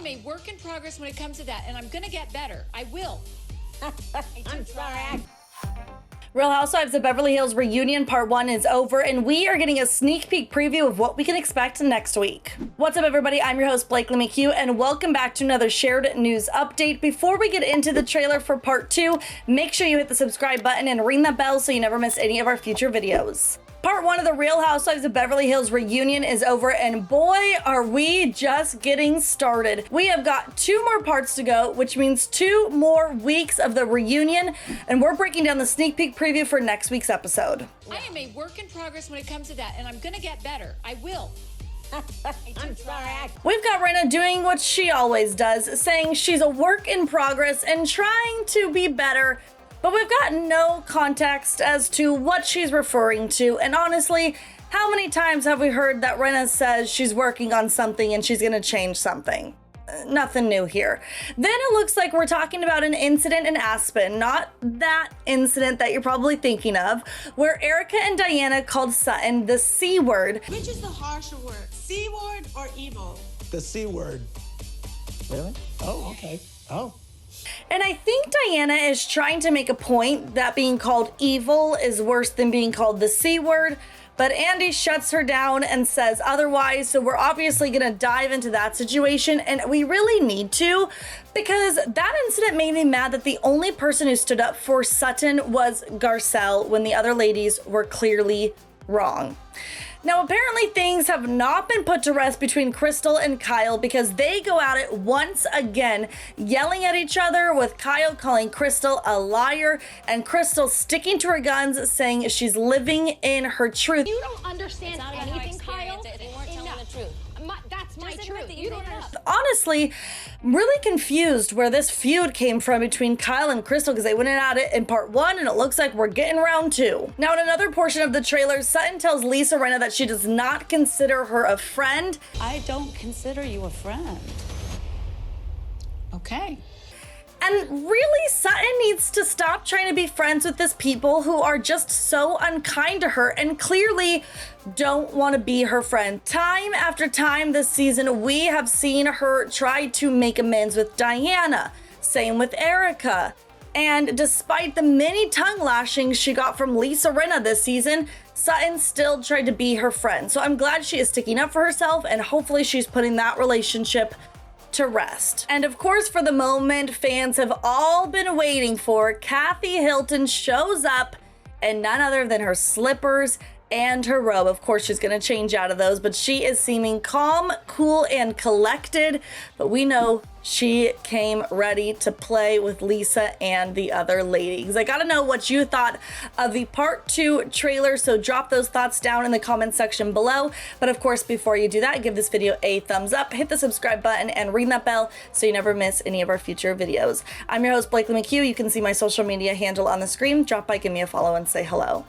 am a work in progress when it comes to that, and I'm gonna get better. I will. I'm sorry. Real Housewives of Beverly Hills reunion part 1 is over, and we are getting a sneak peek preview of what we can expect next week. What's up, everybody? I'm your host, Blakely McHugh, and welcome back to another shared news update. Before we get into the trailer for part 2, make sure you hit the subscribe button and ring that bell so you never miss any of our future videos. Part 1 of the Real Housewives of Beverly Hills reunion is over, and boy, are we just getting started. We have got 2 more parts to go, which means 2 more weeks of the reunion, and we're breaking down the sneak peek preview for next week's episode. I am a work in progress when it comes to that, and I'm gonna get better. I will. I'm sorry. We've got Rinna doing what she always does, saying she's a work in progress and trying to be better, but we've got no context as to what she's referring to, and honestly, how many times have we heard that Rinna says she's working on something and she's gonna change something? Nothing new here. Then it looks like we're talking about an incident in Aspen, not that incident that you're probably thinking of, where Erica and Diana called Sutton the C word. Which is the harsher word, C word or evil? The C word. Really? Oh, okay. Oh. And I think Diana is trying to make a point that being called evil is worse than being called the C word, but Andy shuts her down and says otherwise, so we're obviously gonna dive into that situation, and we really need to, because that incident made me mad that the only person who stood up for Sutton was Garcelle when the other ladies were clearly wrong. Now, apparently things have not been put to rest between Crystal and Kyle, because they go at it once again, yelling at each other, with Kyle calling Crystal a liar and Crystal sticking to her guns, saying she's living in her truth. You don't understand anything, Kyle. They weren't telling the truth. That's my truth. You don't know. Honestly, I'm really confused where this feud came from between Kyle and Crystal, because they went at it in part 1 and it looks like we're getting round 2. Now, in another portion of the trailer, Sutton tells Lisa Rinna that she does not consider her a friend. I don't consider you a friend. Okay. And really, Sutton needs to stop trying to be friends with these people who are just so unkind to her and clearly don't want to be her friend. Time after time this season, we have seen her try to make amends with Diana. Same with Erica. And despite the many tongue lashings she got from Lisa Rinna this season, Sutton still tried to be her friend. So I'm glad she is sticking up for herself, and hopefully she's putting that relationship to rest. And of course, for the moment fans have all been waiting for, Kathy Hilton shows up, and none other than her slippers and her robe. Of course, she's gonna change out of those, but she is seeming calm, cool, and collected. But we know she came ready to play with Lisa and the other ladies. I gotta know what you thought of the part 2 trailer, so drop those thoughts down in the comment section below. But of course, before you do that, give this video a thumbs up, hit the subscribe button, and ring that bell so you never miss any of our future videos. I'm your host, Blakely McHugh. You can see my social media handle on the screen. Drop by, give me a follow, and say hello.